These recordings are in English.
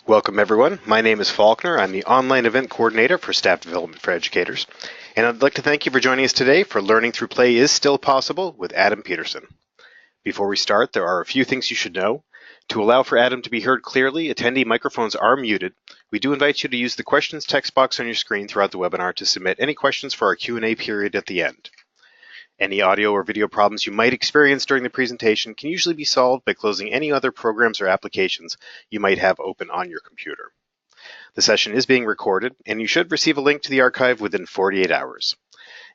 Welcome everyone. My name is Faulkner. I'm the online event coordinator for Staff Development for Educators. And I'd like to thank you for joining us today for Learning Through Play is Still Possible with Adam Peterson. Before we start, there are a few things you should know. To allow for Adam to be heard clearly, attendee microphones are muted. We do invite you to use the questions text box on your screen throughout the webinar to submit any questions for our Q&A period at the end. Any audio or video problems you might experience during the presentation can usually be solved by closing any other programs or applications you might have open on your computer. The session is being recorded, and you should receive a link to the archive within 48 hours.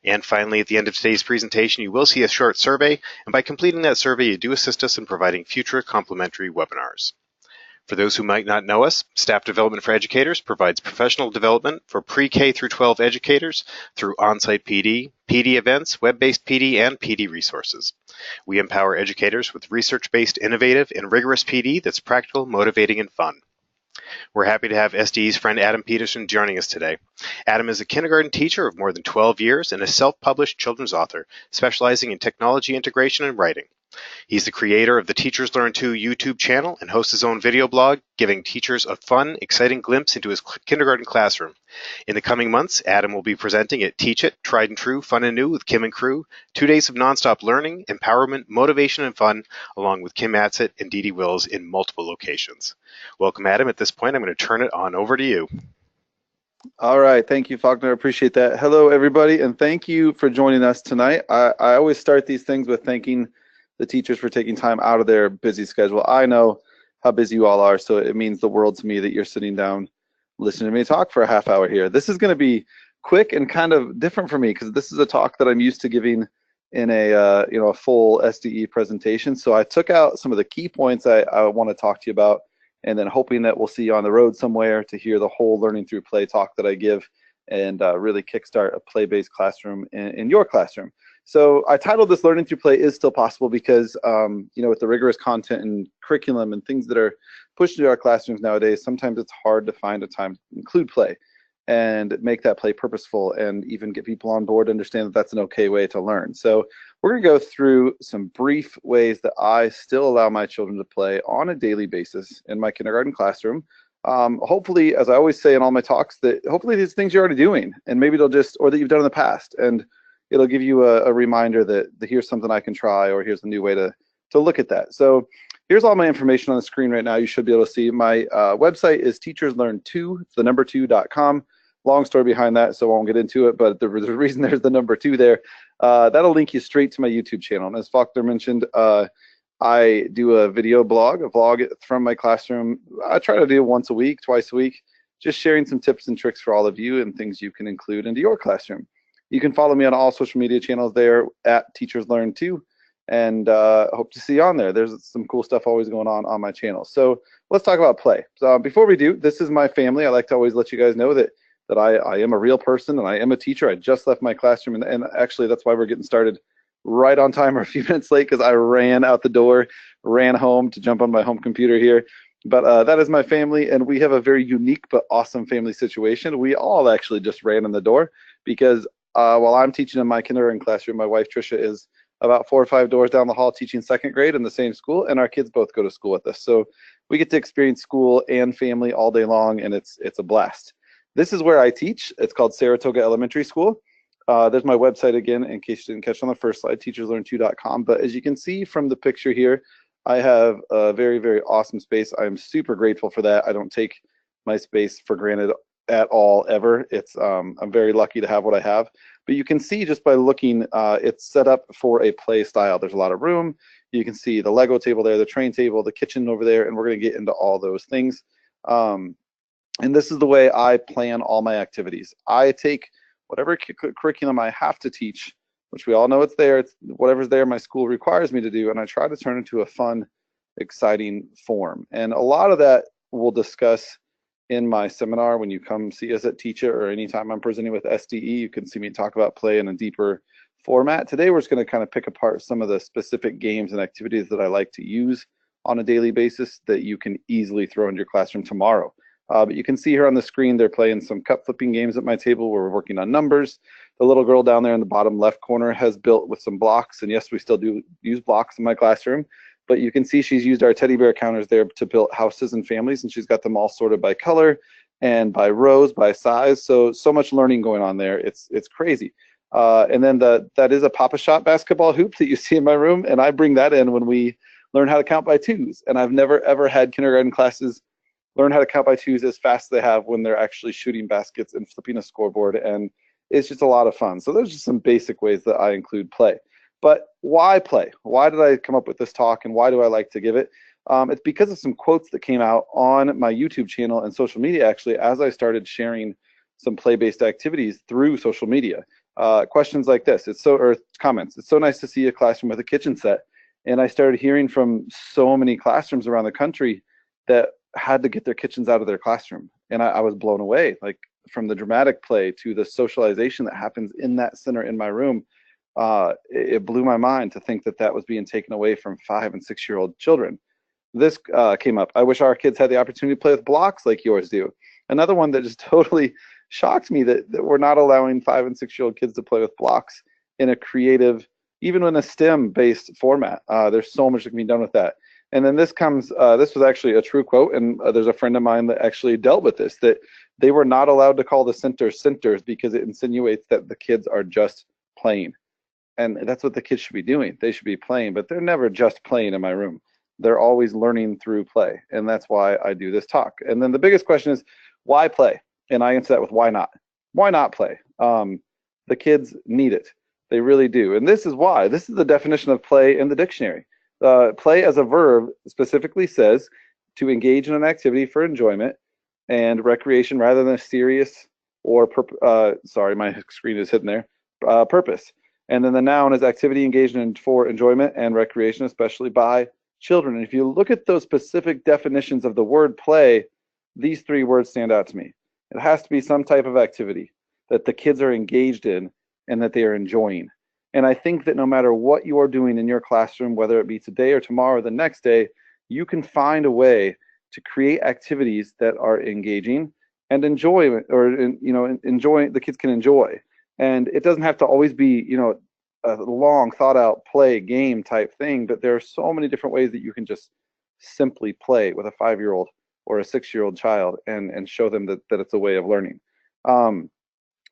And finally, at the end of today's presentation, you will see a short survey, and by completing that survey, you do assist us in providing future complimentary webinars. For those who might not know us, Staff Development for Educators provides professional development for pre-K through 12 educators through on-site PD, PD events, web-based PD, and PD resources. We empower educators with research-based, innovative, and rigorous PD that's practical, motivating, and fun. We're happy to have SDE's friend Adam Peterson joining us today. Adam is a kindergarten teacher of more than 12 years and a self-published children's author specializing in technology integration and writing. He's the creator of the Teachers Learn Too YouTube channel and hosts his own video blog, giving teachers a fun, exciting glimpse into his kindergarten classroom. In the coming months, Adam will be presenting at Teach It, Tried and True, Fun and New with Kim and Crew, 2 days of nonstop learning, empowerment, motivation, and fun, along with Kim Atzett and Dee Dee Wills in multiple locations. Welcome, Adam. At this point, I'm going to turn it on over to you. All right, thank you, Faulkner. I appreciate that. Hello, everybody, and thank you for joining us tonight. I always start these things with thanking the teachers for taking time out of their busy schedule. I know how busy you all are, so it means the world to me that you're sitting down listening to me talk for a half hour here. This is going to be quick and kind of different for me because this is a talk that I'm used to giving in a full SDE presentation. So I took out some of the key points I want to talk to you about, and then hoping that we'll see you on the road somewhere to hear the whole Learning Through Play talk that I give and really kickstart a play-based classroom in your classroom. So I titled this Learning Through Play is Still Possible because, with the rigorous content and curriculum and things that are pushed into our classrooms nowadays, sometimes it's hard to find a time to include play and make that play purposeful and even get people on board to understand that that's an okay way to learn. So we're going to go through some brief ways that I still allow my children to play on a daily basis in my kindergarten classroom. Hopefully, as I always say in all my talks, that hopefully these things you're already doing and maybe they'll just, or that you've done in the past, and it'll give you a reminder that here's something I can try, or here's a new way to look at that. So here's all my information on the screen right now. You should be able to see my website is teacherslearn2, it's the number 2.com. Long story behind that, so I won't get into it, but the reason there's the number 2 there, that'll link you straight to my YouTube channel. And as Faulkner mentioned, I do a video blog, a vlog from my classroom. I try to do it once a week, twice a week, just sharing some tips and tricks for all of you and things you can include into your classroom. You can follow me on all social media channels there at Teachers Learn Too, and hope to see you on there. There's some cool stuff always going on my channel. So let's talk about play. So before we do, this is my family. I like to always let you guys know that I am a real person and I am a teacher. I just left my classroom, and actually that's why we're getting started right on time or a few minutes late, because I ran out the door, ran home to jump on my home computer here. But that is my family, and we have a very unique but awesome family situation. We all actually just ran in the door because while I'm teaching in my kindergarten classroom, my wife Trisha is about 4 or 5 doors down the hall teaching 2nd grade in the same school, and our kids both go to school with us. So we get to experience school and family all day long, and it's a blast. This is where I teach. It's called Saratoga Elementary School. There's my website again, in case you didn't catch on the first slide, teacherslearn2.com. But as you can see from the picture here, I have a very, very awesome space. I'm super grateful for that. I don't take my space for granted at all, ever. I'm very lucky to have what I have. But you can see just by looking, it's set up for a play style. There's a lot of room. You can see the Lego table there, the train table, the kitchen over there, and we're going to get into all those things. And this is the way I plan all my activities. I take whatever curriculum I have to teach, which we all know it's there, it's whatever's there my school requires me to do, and I try to turn it into a fun, exciting form. And a lot of that we'll discuss in my seminar when you come see us at Teach It, or anytime I'm presenting with SDE, you can see me talk about play in a deeper format. Today we're just going to kind of pick apart some of the specific games and activities that I like to use on a daily basis that you can easily throw into your classroom tomorrow. But you can see here on the screen, they're playing some cup flipping games at my table where we're working on numbers. The little girl down there in the bottom left corner has built with some blocks, and yes, we still do use blocks in my classroom. but you can see she's used our teddy bear counters there to build houses and families, and she's got them all sorted by color and by rows, by size. So much learning going on there. It's crazy. And then that is a Pop-A-Shot basketball hoop that you see in my room, and I bring that in when we learn how to count by twos. And I've never ever had kindergarten classes learn how to count by twos as fast as they have when they're actually shooting baskets and flipping a scoreboard, and it's just a lot of fun. So those are just some basic ways that I include play. But why play? Why did I come up with this talk, and why do I like to give it? It's because of some quotes that came out on my YouTube channel and social media, actually, as I started sharing some play-based activities through social media. Questions like this, or comments, it's so nice to see a classroom with a kitchen set. And I started hearing from so many classrooms around the country that had to get their kitchens out of their classroom. And I was blown away, like from the dramatic play to the socialization that happens in that center in my room. It blew my mind to think that that was being taken away from 5- and 6-year-old children. This came up. I wish our kids had the opportunity to play with blocks like yours do. Another one that just totally shocked me, that we're not allowing 5- and 6-year-old kids to play with blocks in a creative, even in a STEM-based format. There's so much that can be done with that. And then this comes, this was actually a true quote, and there's a friend of mine that actually dealt with this, that they were not allowed to call the centers because it insinuates that the kids are just playing. And that's what the kids should be doing. They should be playing, but they're never just playing in my room. They're always learning through play, and that's why I do this talk. And then the biggest question is, why play? And I answer that with why not? Why not play? The kids need it. They really do. And this is why. This is the definition of play in the dictionary. Play as a verb specifically says to engage in an activity for enjoyment and recreation rather than a serious or, sorry, my screen is hidden there, purpose. And then the noun is activity engaged in for enjoyment and recreation, especially by children. And if you look at those specific definitions of the word play, these 3 words stand out to me. It has to be some type of activity that the kids are engaged in and that they are enjoying. And I think that no matter what you are doing in your classroom, whether it be today or tomorrow or the next day, you can find a way to create activities that are engaging and enjoy, or enjoy, the kids can enjoy. And it doesn't have to always be, a long thought out play game type thing, but there are so many different ways that you can just simply play with a 5-year-old or a 6-year-old child and show them that it's a way of learning.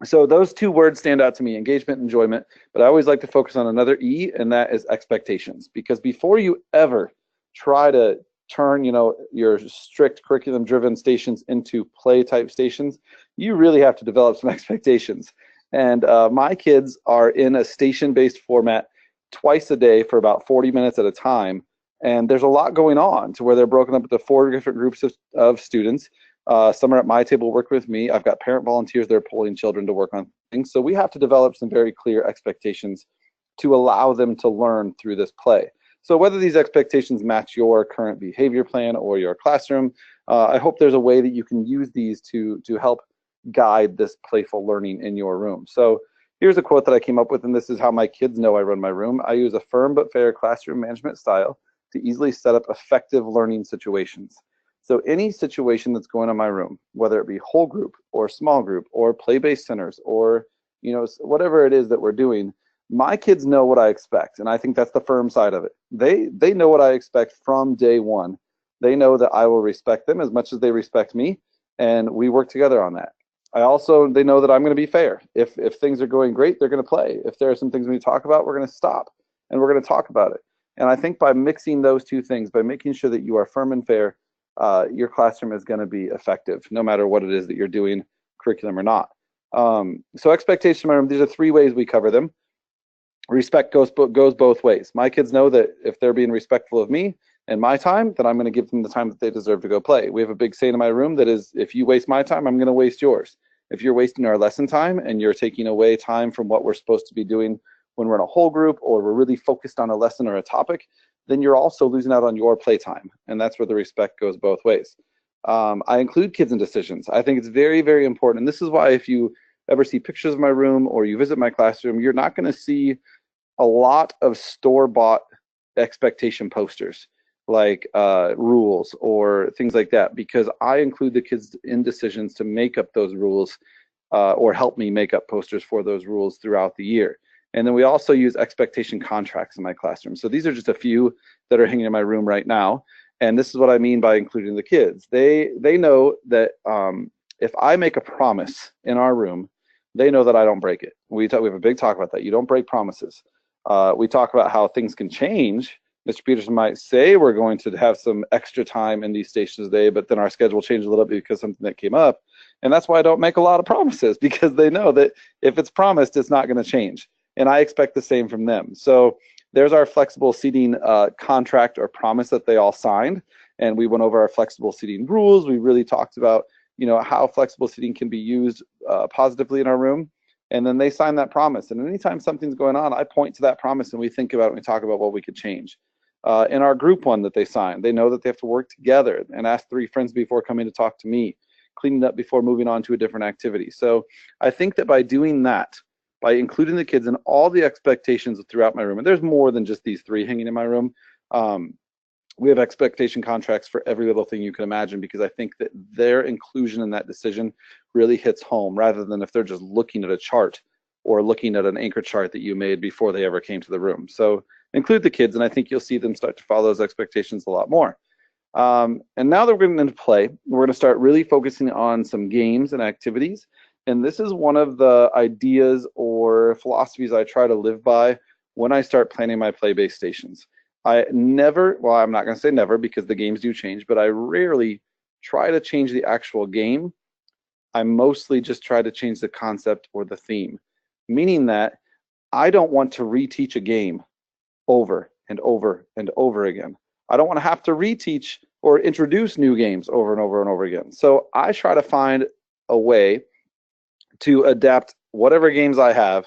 So those 2 words stand out to me, engagement and enjoyment, but I always like to focus on another E, and that is expectations. Because before you ever try to turn, your strict curriculum driven stations into play type stations, you really have to develop some expectations. And my kids are in a station-based format twice a day for about 40 minutes at a time. And there's a lot going on to where they're broken up into 4 different groups of students. Some are at my table working with me. I've got parent volunteers that are pulling children to work on things. So we have to develop some very clear expectations to allow them to learn through this play. So whether these expectations match your current behavior plan or your classroom, I hope there's a way that you can use these to help guide this playful learning in your room. So here's a quote that I came up with, and this is how my kids know I run my room. I use a firm but fair classroom management style to easily set up effective learning situations. So any situation that's going on in my room, whether it be whole group or small group or play-based centers or whatever it is that we're doing, my kids know what I expect, and I think that's the firm side of it. They know what I expect from day one. They know that I will respect them as much as they respect me, and we work together on that. They know that I'm going to be fair. If things are going great, they're going to play. If there are some things we need to talk about, we're going to stop and we're going to talk about it. And I think by mixing those 2 things, by making sure that you are firm and fair, your classroom is going to be effective, no matter what it is that you're doing, curriculum or not. So expectation, these are 3 ways we cover them. Respect goes both ways. My kids know that if they're being respectful of me and my time, then I'm going to give them the time that they deserve to go play. We have a big saying in my room that is, if you waste my time, I'm going to waste yours. If you're wasting our lesson time and you're taking away time from what we're supposed to be doing when we're in a whole group or we're really focused on a lesson or a topic, then you're also losing out on your playtime. And that's where the respect goes both ways. I include kids in decisions. I think it's very, very important. And this is why if you ever see pictures of my room or you visit my classroom, you're not going to see a lot of store-bought expectation posters like rules or things like that, because I include the kids in decisions to make up those rules or help me make up posters for those rules throughout the year. And then we also use expectation contracts in my classroom. So these are just a few that are hanging in my room right now. And this is what I mean by including the kids. They know that if I make a promise in our room, they know that I don't break it. We have a big talk about that. You don't break promises. We talk about how things can change. Mr. Peterson might say we're going to have some extra time in these stations today, but then our schedule changed a little bit because something that came up. And that's why I don't make a lot of promises, because they know that if it's promised, it's not going to change. And I expect the same from them. So there's our flexible seating contract or promise that they all signed. And we went over our flexible seating rules. We really talked about, how flexible seating can be used positively in our room. And then they sign that promise. And anytime something's going on, I point to that promise and we think about it and we talk about what we could change. In our group one that they signed, they know that they have to work together and ask 3 friends before coming to talk to me, cleaning up before moving on to a different activity. So I think that by doing that, by including the kids in all the expectations throughout my room, and there's more than just these 3 hanging in my room, we have expectation contracts for every little thing you can imagine, because I think that their inclusion in that decision really hits home, rather than if they're just looking at a chart or looking at an anchor chart that you made before they ever came to the room. So include the kids, and I think you'll see them start to follow those expectations a lot more. And now that we're getting into play, we're going to start really focusing on some games and activities. And this is one of the ideas or philosophies I try to live by when I start planning my play-based stations. I never, well, I'm not going to say never because the games do change, but I rarely try to change the actual game. I mostly just try to change the concept or the theme, meaning that I don't want to reteach a game over and over and over again. I don't want to have to reteach or introduce new games over and over and over again. So I try to find a way to adapt whatever games I have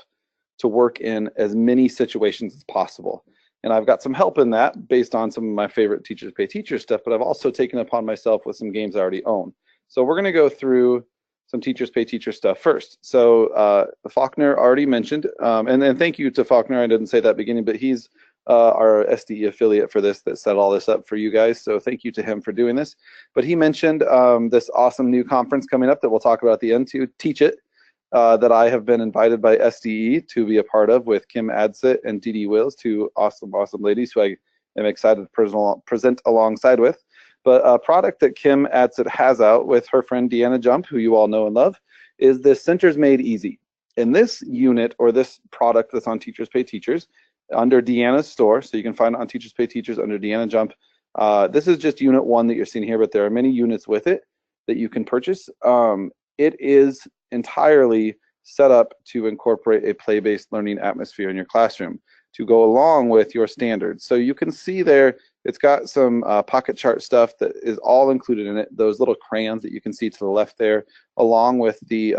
to work in as many situations as possible. And I've got some help in that based on some of my favorite Teachers Pay Teachers stuff, but I've also taken upon myself with some games I already own. So we're going to go through some Teachers Pay Teacher stuff first. So Faulkner already mentioned, and thank you to Faulkner. I didn't say that at the beginning, but he's our SDE affiliate for this that set all this up for you guys. So thank you to him for doing this. But he mentioned this awesome new conference coming up that we'll talk about at the end to Teach It, that I have been invited by SDE to be a part of with Kim Adsit and Dee Dee Wills, 2 awesome ladies who I am excited to present alongside with. But a product that Kim Adsit has out with her friend Deanna Jump, who you all know and love, is the Centers Made Easy. In this unit, or this product that's on Teachers Pay Teachers, under Deanna's store, so you can find it on Teachers Pay Teachers under Deanna Jump. This is just unit 1 that you're seeing here, but there are many units with it that you can purchase. It is entirely set up to incorporate a play-based learning atmosphere in your classroom to go along with your standards. So you can see there, it's got some pocket chart stuff that is all included in it. Those little crayons that you can see to the left there, along with the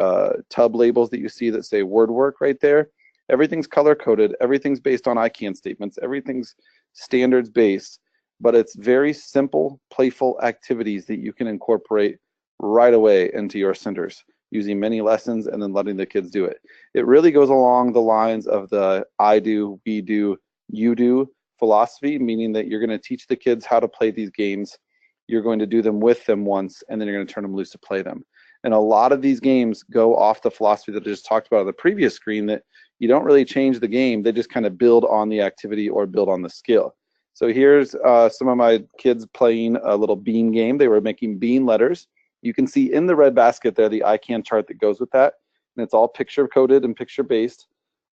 tub labels that you see that say word work right there. Everything's color-coded. Everything's based on I can statements. Everything's standards-based, but it's very simple, playful activities that you can incorporate right away into your centers, using many lessons and then letting the kids do it. It really goes along the lines of the I do, we do, you do philosophy, meaning that you're going to teach the kids how to play these games. You're going to do them with them once, and then you're going to turn them loose to play them. And a lot of these games go off the philosophy that I just talked about on the previous screen, that you don't really change the game. They just kind of build on the activity or build on the skill. So here's some of my kids playing a little bean game. They were making bean letters. You can see in the red basket there the I can chart that goes with that, and it's all picture coded and picture based.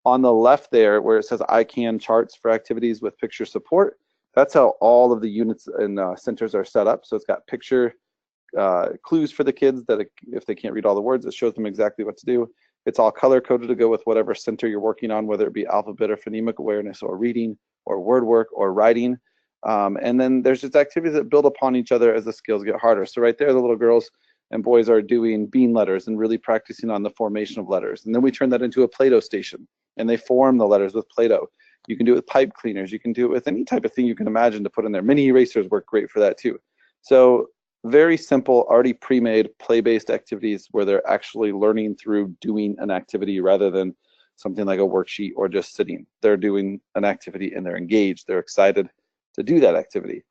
On the left there where it says I can charts for activities with picture support, that's how all of the units and centers are set up. So it's got picture clues for the kids that if they can't read all the words, it shows them exactly what to do. It's all color coded to go with whatever center you're working on, whether it be alphabet or phonemic awareness or reading or word work or writing. And then there's just activities that build upon each other as the skills get harder. So right there, the little girls and boys are doing bean letters and really practicing on the formation of letters. And then we turn that into a Play-Doh station, and they form the letters with Play-Doh. You can do it with pipe cleaners. You can do it with any type of thing you can imagine to put in there. Mini erasers work great for that too. So very simple, already pre-made play-based activities where they're actually learning through doing an activity rather than something like a worksheet or just sitting. They're doing an activity and they're engaged. They're excited to do that activity.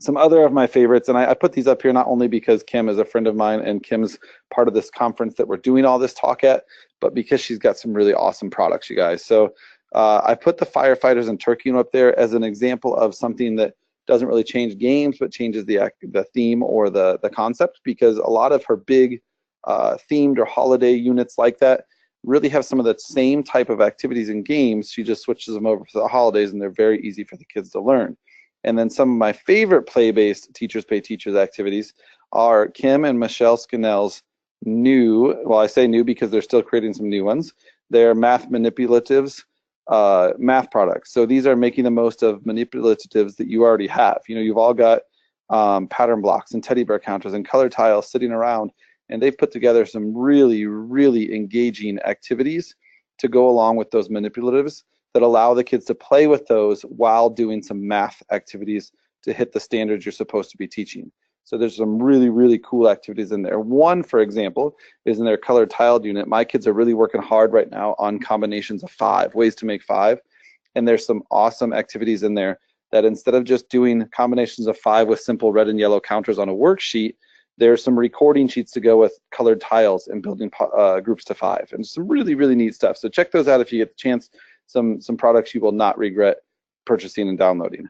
Some other of my favorites, and I put these up here not only because Kim is a friend of mine and Kim's part of this conference that we're doing all this talk at, but because she's got some really awesome products, you guys. So I put the firefighters and turkey up there as an example of something that doesn't really change games, but changes the theme or the concept, because a lot of her big themed or holiday units like that really have some of the same type of activities and games. She just switches them over for the holidays, and they're very easy for the kids to learn. And then some of my favorite play-based Teachers Pay Teachers activities are Kim and Michelle Scannell's new, well, I say new because they're still creating some new ones. They're math manipulatives, math products. So these are making the most of manipulatives that you already have. You know, you've all got pattern blocks and teddy bear counters and color tiles sitting around, and they've put together some really, really engaging activities to go along with those manipulatives that allow the kids to play with those while doing some math activities to hit the standards you're supposed to be teaching. So there's some really, really cool activities in there. One, for example, is in their colored tiled unit. My kids are really working hard right now on combinations of 5, ways to make 5. And there's some awesome activities in there that instead of just doing combinations of 5 with simple red and yellow counters on a worksheet, there's some recording sheets to go with colored tiles and building groups to 5, and some really, really neat stuff. So check those out if you get the chance. Some products you will not regret purchasing and downloading.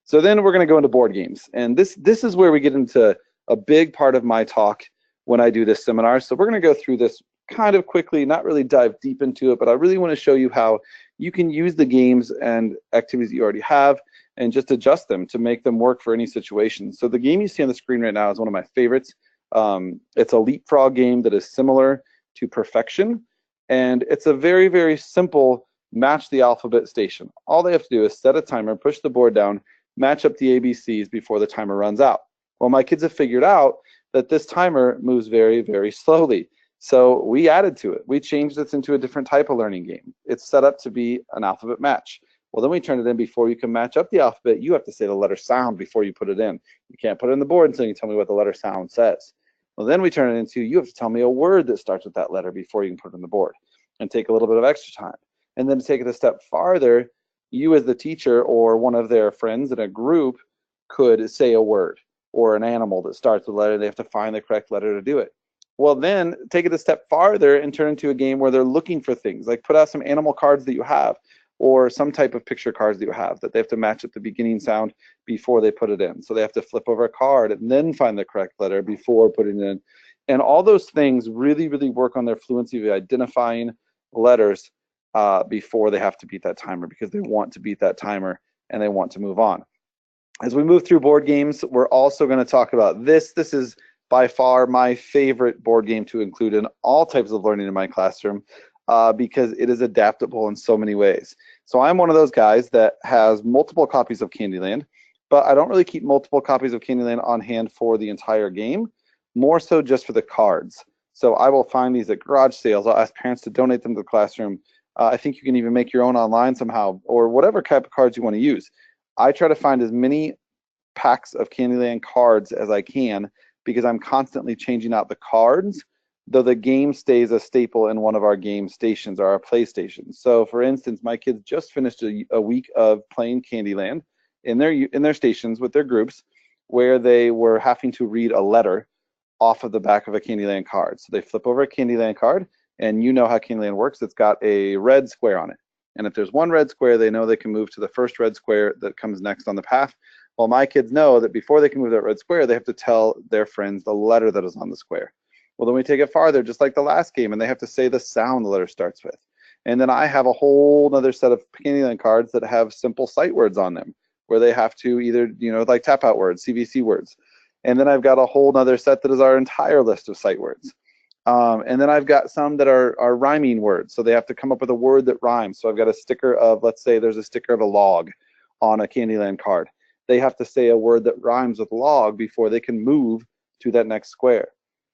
So then we're going to go into board games, and this is where we get into a big part of my talk when I do this seminar. So we're going to go through this kind of quickly, not really dive deep into it, but I really want to show you how you can use the games and activities that you already have and just adjust them to make them work for any situation. So the game you see on the screen right now is one of my favorites. It's a leapfrog game that is similar to Perfection, and it's a very, very simple match the alphabet station. All they have to do is set a timer, push the board down, match up the ABCs before the timer runs out. Well, my kids have figured out that this timer moves very, very slowly. So we added to it. We changed this into a different type of learning game. It's set up to be an alphabet match. Well, then we turn it in before you can match up the alphabet. You have to say the letter sound before you put it in. You can't put it in the board until you tell me what the letter sound says. Well, then we turn it into, you have to tell me a word that starts with that letter before you can put it in the board, and take a little bit of extra time. And then to take it a step farther, you as the teacher or one of their friends in a group could say a word or an animal that starts with a letter. They have to find the correct letter to do it. Well, then take it a step farther and turn into a game where they're looking for things, like put out some animal cards that you have or some type of picture cards that you have that they have to match at the beginning sound before they put it in. So they have to flip over a card and then find the correct letter before putting it in. And all those things really, really work on their fluency of identifying letters before they have to beat that timer, because they want to beat that timer and they want to move on. As we move through board games, we're also going to talk about this. This is by far my favorite board game to include in all types of learning in my classroom because it is adaptable in so many ways. So I'm one of those guys that has multiple copies of Candyland, but I don't really keep multiple copies of Candyland on hand for the entire game, more so just for the cards. So I will find these at garage sales. I'll ask parents to donate them to the classroom. I think you can even make your own online somehow, or whatever type of cards you want to use. I try to find as many packs of Candyland cards as I can, because I'm constantly changing out the cards, though the game stays a staple in one of our game stations or our play stations. So for instance, my kids just finished a week of playing Candyland in their stations with their groups, where they were having to read a letter off of the back of a Candyland card. So they flip over a Candyland card, and you know how Candyland works. It's got a red square on it. And if there's one red square, they know they can move to the first red square that comes next on the path. Well, my kids know that before they can move that red square, they have to tell their friends the letter that is on the square. Well, then we take it farther, just like the last game, and they have to say the sound the letter starts with. And then I have a whole other set of Candyland cards that have simple sight words on them, where they have to either, like tap out words, CVC words. And then I've got a whole other set that is our entire list of sight words. And then I've got some that are rhyming words. So they have to come up with a word that rhymes. So I've got a sticker of, let's say there's a sticker of a log on a Candyland card. They have to say a word that rhymes with log before they can move to that next square.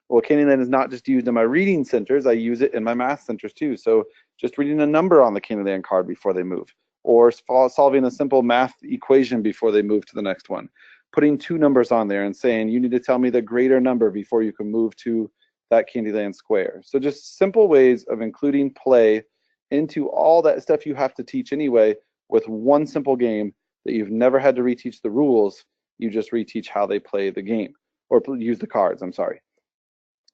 Well, Candyland is not just used in my reading centers. I use it in my math centers too. So just reading a number on the Candyland card before they move, or solving a simple math equation before they move to the next one. Putting 2 numbers on there and saying, you need to tell me the greater number before you can move to that Candyland square. So just simple ways of including play into all that stuff you have to teach anyway, with one simple game that you've never had to reteach the rules. You just reteach how they play the game, or use the cards, I'm sorry.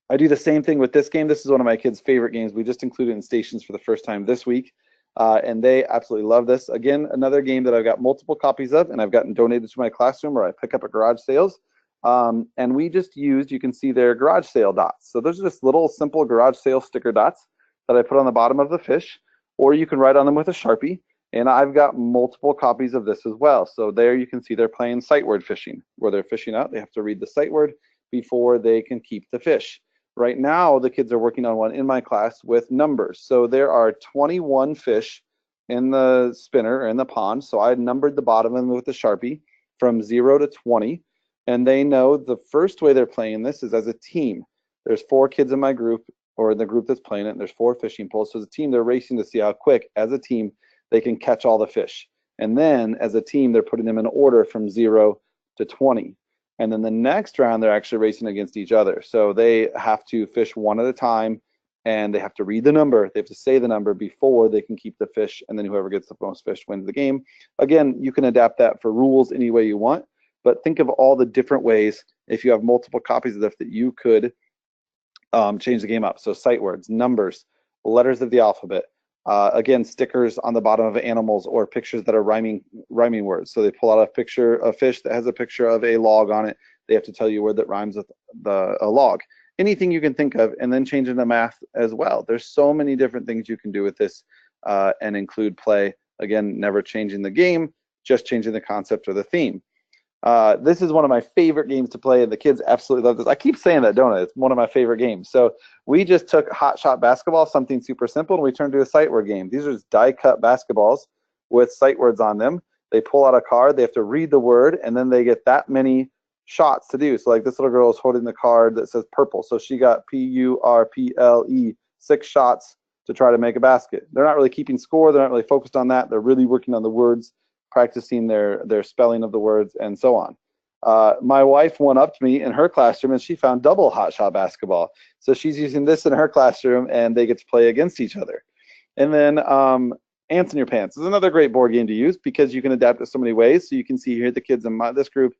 I do the same thing with this game. This is one of my kids' favorite games. We just included it in stations for the first time this week, and they absolutely love this. Again, another game that I've got multiple copies of, and I've gotten donated to my classroom, or I pick up at garage sales. And we just used, you can see there, garage sale dots. So those are just little simple garage sale sticker dots that I put on the bottom of the fish, or you can write on them with a Sharpie. And I've got multiple copies of this as well. So there you can see they're playing sight word fishing, where they're fishing out. They have to read the sight word before they can keep the fish. Right now, the kids are working on one in my class with numbers. So there are 21 fish in the spinner, or in the pond. So I numbered the bottom of them with a Sharpie from 0 to 20. And they know the first way they're playing this is as a team. There's 4 kids in my group, or in the group that's playing it, and there's 4 fishing poles. So as a team, they're racing to see how quick, as a team, they can catch all the fish. And then as a team, they're putting them in order from 0 to 20. And then the next round, they're actually racing against each other. So they have to fish one at a time, and they have to read the number. They have to say the number before they can keep the fish, and then whoever gets the most fish wins the game. Again, you can adapt that for rules any way you want, but think of all the different ways, if you have multiple copies of this, that you could change the game up. So sight words, numbers, letters of the alphabet. Again, stickers on the bottom of animals, or pictures that are rhyming words. So they pull out a picture of fish that has a picture of a log on it. They have to tell you a word that rhymes with a log. Anything you can think of, and then change into math as well. There's so many different things you can do with this, and include play. Again, never changing the game, just changing the concept or the theme. This is one of my favorite games to play, and the kids absolutely love this. I keep saying that, don't I? It's one of my favorite games. So we just took hot shot basketball, something super simple, and we turned to a sight word game. These are just die cut basketballs with sight words on them. They pull out a card, they have to read the word, and then they get that many shots to do. So like this little girl is holding the card that says purple. So she got Purple, 6 shots to try to make a basket. They're not really keeping score. They're not really focused on that. They're really working on the words, practicing their spelling of the words, and so on. My wife went up to me in her classroom, and she found double hot shot basketball. So she's using this in her classroom, and they get to play against each other. And then Ants in Your Pants is another great board game to use, because you can adapt it so many ways. So you can see here the kids in this group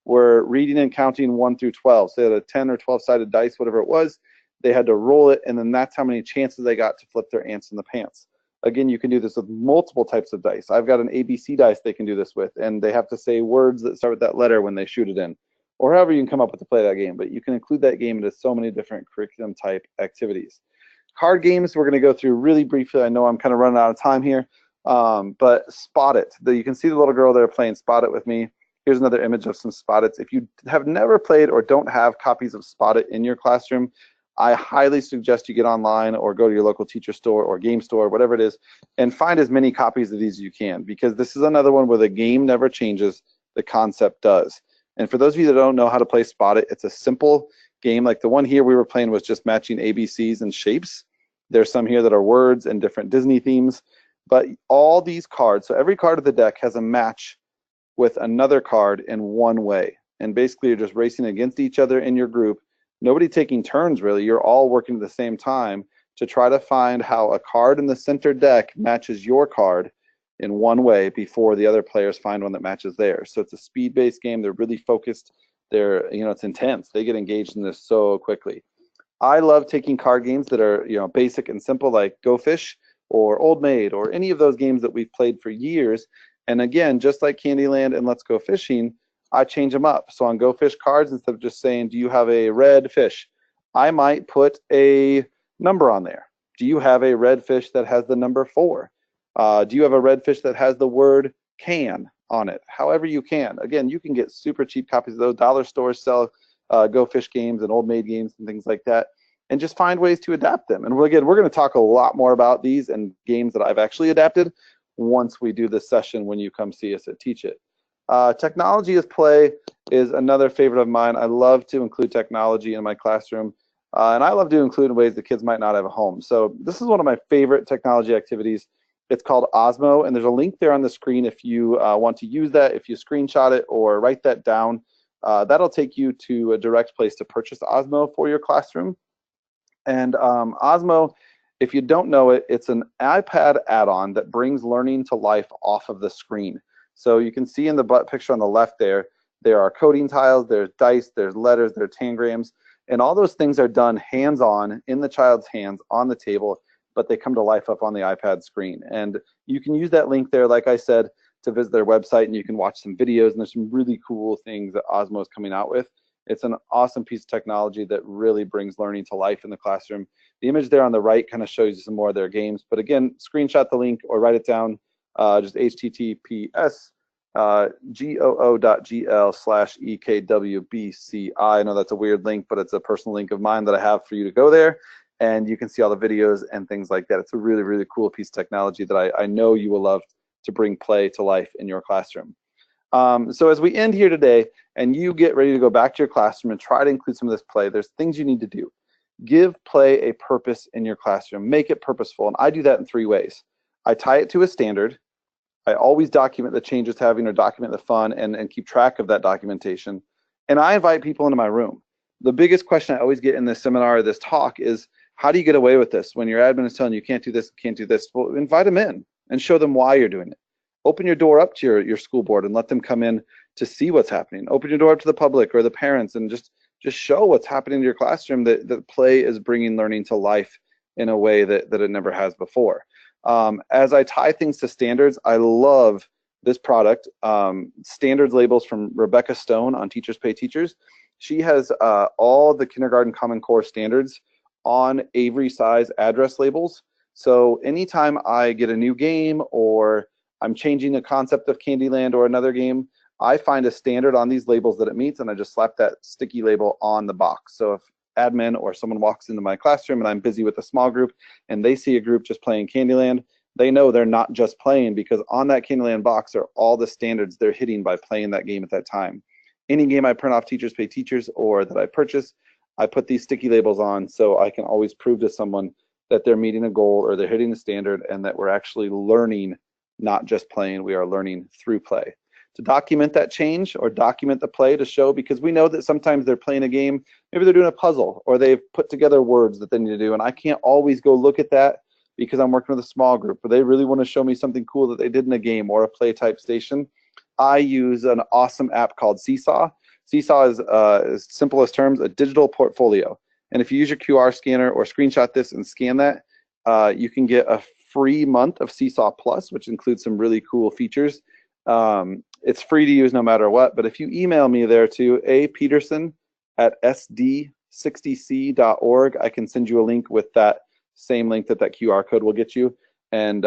were reading and counting 1 through 12. So they had a 10 or 12-sided dice, whatever it was. They had to roll it, and then that's how many chances they got to flip their ants in the pants. Again, you can do this with multiple types of dice. I've got an ABC dice they can do this with, and they have to say words that start with that letter when they shoot it in, or however you can come up with to play that game. But you can include that game into so many different curriculum type activities. Card games, we're going to go through really briefly. I know I'm kind of running out of time here, but Spot It. You can see the little girl there playing Spot It with me. Here's another image of some Spot Its. If you have never played or don't have copies of Spot It in your classroom, I highly suggest you get online or go to your local teacher store or game store, whatever it is, and find as many copies of these as you can, because this is another one where the game never changes, the concept does. And for those of you that don't know how to play Spot It, it's a simple game. Like the one here we were playing was just matching ABCs and shapes. There's some here that are words and different Disney themes, but all these cards, so every card of the deck has a match with another card in one way. And basically you're just racing against each other in your group. Nobody taking turns, really. You're all working at the same time to try to find how a card in the center deck matches your card in one way before the other players find one that matches theirs. So it's a speed-based game. They're really focused. It's intense. They get engaged in this so quickly. I love taking card games that are, basic and simple, like Go Fish or Old Maid or any of those games that we've played for years. And again, just like Candyland and Let's Go Fishing, I change them up. So on Go Fish cards, instead of just saying, do you have a red fish? I might put a number on there. Do you have a red fish that has the number 4? Do you have a red fish that has the word can on it? However you can. Again, you can get super cheap copies of those. Dollar stores sell Go Fish games and Old Maid games and things like that. And just find ways to adapt them. And we're going to talk a lot more about these and games that I've actually adapted once we do this session when you come see us at Teach It. Technology as play is another favorite of mine. I love to include technology in my classroom, and I love to include in ways the kids might not have at home. So this is one of my favorite technology activities. It's called Osmo, and there's a link there on the screen if you want to use that. If you screenshot it or write that down, that'll take you to a direct place to purchase Osmo for your classroom. And Osmo, if you don't know it, it's an iPad add-on that brings learning to life off of the screen. So you can see in the picture on the left there, There are coding tiles, there's dice, there's letters, there's tangrams, and all those things are done hands-on in the child's hands on the table, but they come to life up on the iPad screen. And you can use that link there, like I said, to visit their website, and you can watch some videos, and there's some really cool things that Osmo is coming out with. It's an awesome piece of technology that really brings learning to life in the classroom. The image there on the right kind of shows you some more of their games, but again, screenshot the link or write it down, just https goo.gl/EKWBCI. I know that's a weird link, but it's a personal link of mine that I have for you to go there, and you can see all the videos and things like that. It's a really, really cool piece of technology that I know you will love to bring play to life in your classroom. So as we end here today and you get ready to go back to your classroom and try to include some of this play, there's things you need to do. Give play a purpose in your classroom. Make it purposeful, and I do that in 3 ways. I tie it to a standard. I always document the change it's having or document the fun and keep track of that documentation. And I invite people into my room. The biggest question I always get in this seminar or this talk is, how do you get away with this when your admin is telling you can't do this, can't do this? Well, invite them in and show them why you're doing it. Open your door up to your school board and let them come in to see what's happening. Open your door up to the public or the parents and just show what's happening in your classroom, that play is bringing learning to life in a way that it never has before. As I tie things to standards, I love this product, standards labels from Rebecca Stone on Teachers Pay Teachers. She has all the kindergarten Common Core standards on Avery size address labels. So anytime I get a new game or I'm changing the concept of Candyland or another game, I find a standard on these labels that it meets, and I just slap that sticky label on the box. So if admin or someone walks into my classroom and I'm busy with a small group and they see a group just playing Candyland, they know they're not just playing, because on that Candyland box are all the standards they're hitting by playing that game at that time. Any game I print off Teachers Pay Teachers or that I purchase, I put these sticky labels on so I can always prove to someone that they're meeting a goal or they're hitting the standard and that we're actually learning, not just playing, we are learning through play. To document that change or document the play to show, because we know that sometimes they're playing a game, maybe they're doing a puzzle or they've put together words that they need to do, and I can't always go look at that because I'm working with a small group, but they really want to show me something cool that they did in a game or a play type station. I use an awesome app called Seesaw. Seesaw is, as simple as terms, a digital portfolio. And if you use your QR scanner or screenshot this and scan that, you can get a free month of Seesaw Plus, which includes some really cool features. It's free to use no matter what, but if you email me there to apeterson@sd60c.org, I can send you a link with that same link that QR code will get you, and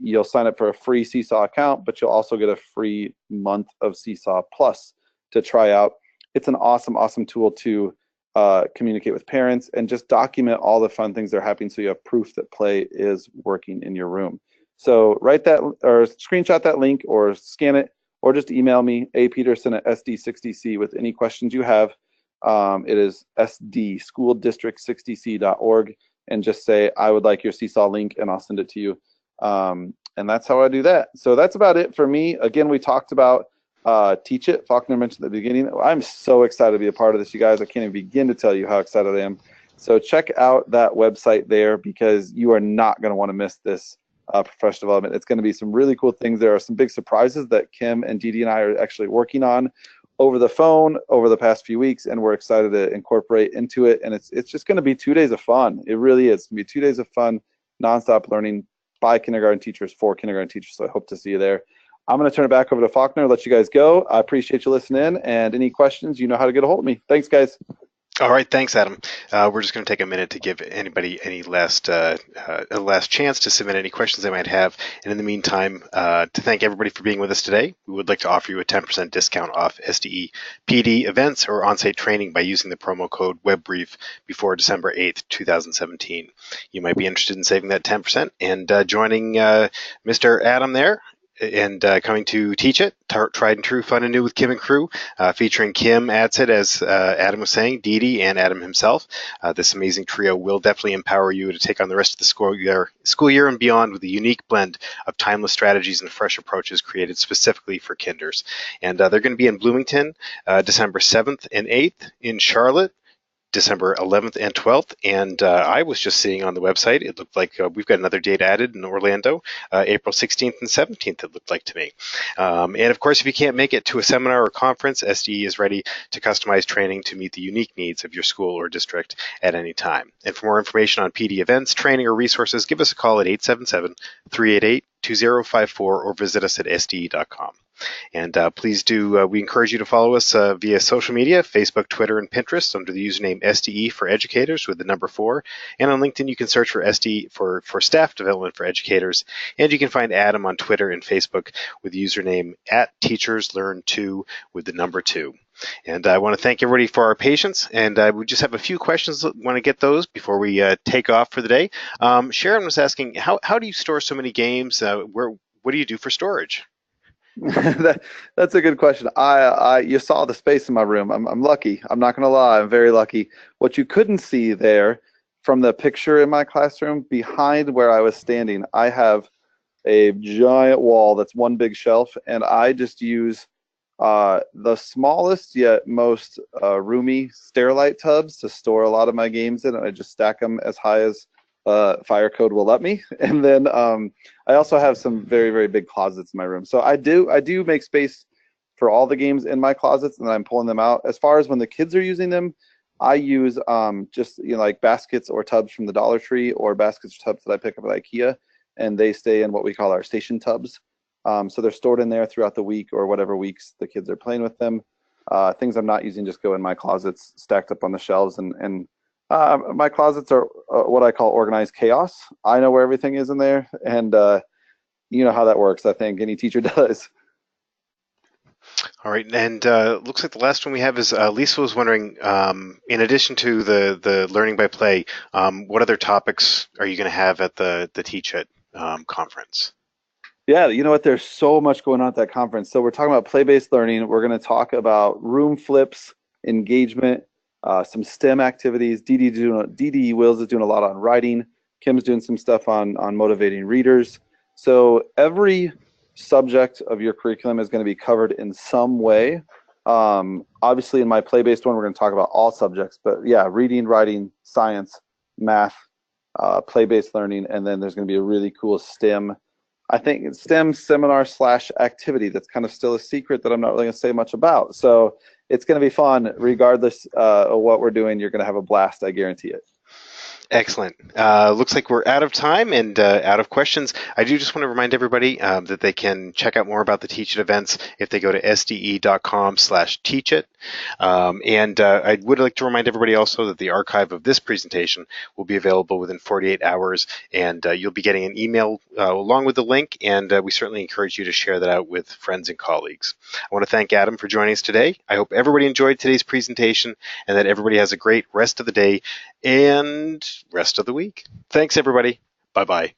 you'll sign up for a free Seesaw account, but you'll also get a free month of Seesaw Plus to try out. It's an awesome, awesome tool to communicate with parents and just document all the fun things that are happening so you have proof that play is working in your room. So write that or screenshot that link or scan it, or just email me, apeterson@sd60c, with any questions you have. It is sdschooldistrict60c.org, and just say, I would like your Seesaw link, and I'll send it to you. And that's how I do that. So that's about it for me. Again, we talked about Teach It. Faulkner mentioned at the beginning. I'm so excited to be a part of this, you guys. I can't even begin to tell you how excited I am. So check out that website there, because you are not going to want to miss this professional development. It's going to be some really cool things. There are some big surprises that Kim and Dee Dee and I are actually working on over the phone over the past few weeks, and we're excited to incorporate into it. And it's just going to be 2 days of fun. It really is. It's going to be 2 days of fun, nonstop learning by kindergarten teachers for kindergarten teachers. So I hope to see you there. I'm going to turn it back over to Faulkner, let you guys go. I appreciate you listening in, and any questions, you know how to get a hold of me. Thanks, guys. All right, thanks, Adam. We're just going to take a minute to give anybody any a last chance to submit any questions they might have. And in the meantime, to thank everybody for being with us today, we would like to offer you a 10% discount off SDE PD events or on-site training by using the promo code WebBrief before December 8th, 2017. You might be interested in saving that 10% and joining Mr. Adam there, and coming to Teach It, tried and true fun and new with Kim and crew, featuring Kim Adsit, as Adam was saying, Dee Dee, and Adam himself. This amazing trio will definitely empower you to take on the rest of the school year and beyond with a unique blend of timeless strategies and fresh approaches created specifically for kinders. And they're going to be in Bloomington, December 7th and 8th, in Charlotte, December 11th and 12th. And I was just seeing on the website, it looked like we've got another date added in Orlando, April 16th and 17th, it looked like to me. And of course, if you can't make it to a seminar or conference, SDE is ready to customize training to meet the unique needs of your school or district at any time. And for more information on PD events, training, or resources, give us a call at 877-388-2054 or visit us at sde.com. And please do, we encourage you to follow us via social media, Facebook, Twitter, and Pinterest under the username SDE for Educators with the number 4. And on LinkedIn, you can search for SDE for Staff Development for Educators. And you can find Adam on Twitter and Facebook with the username @TeachersLearn2 with the number 2. And I want to thank everybody for our patience. And we just have a few questions. I want to get those before we take off for the day. Sharon was asking, how do you store so many games? What do you do for storage? That's a good question. You saw the space in my room. I'm lucky. I'm not gonna lie. I'm very lucky. What you couldn't see there from the picture in my classroom, behind where I was standing, I have a giant wall that's one big shelf, and I just use the smallest yet most roomy Sterilite tubs to store a lot of my games in, and I just stack them as high as fire code will let me. And then I also have some very, very big closets in my room. So I do make space for all the games in my closets, and then I'm pulling them out. As far as when the kids are using them, I use just like baskets or tubs from the Dollar Tree, or baskets or tubs that I pick up at IKEA, and they stay in what we call our station tubs. So they're stored in there throughout the week or whatever weeks the kids are playing with them. Things I'm not using just go in my closets, stacked up on the shelves, and my closets are what I call organized chaos. I know where everything is in there, and you know how that works. I think any teacher does. All right, and looks like the last one we have is Lisa was wondering, in addition to the learning by play, what other topics are you going to have at the Teach It conference? Yeah, you know what? There's so much going on at that conference. So we're talking about play-based learning. We're going to talk about room flips, engagement, some STEM activities. DD Wills is doing a lot on writing. Kim's doing some stuff on motivating readers. So every subject of your curriculum is going to be covered in some way. Obviously, in my play-based one, we're going to talk about all subjects. But yeah, reading, writing, science, math, play-based learning, and then there's going to be a really cool STEM. I think it's STEM seminar / activity that's kind of still a secret that I'm not really going to say much about. So it's going to be fun regardless of what we're doing. You're going to have a blast, I guarantee it. Excellent. Looks like we're out of time and out of questions. I do just want to remind everybody that they can check out more about the Teach It events if they go to sde.com/teachit. And I would like to remind everybody also that the archive of this presentation will be available within 48 hours, and you'll be getting an email along with the link, and we certainly encourage you to share that out with friends and colleagues. I want to thank Adam for joining us today. I hope everybody enjoyed today's presentation and that everybody has a great rest of the day and rest of the week. Thanks, everybody. Bye-bye.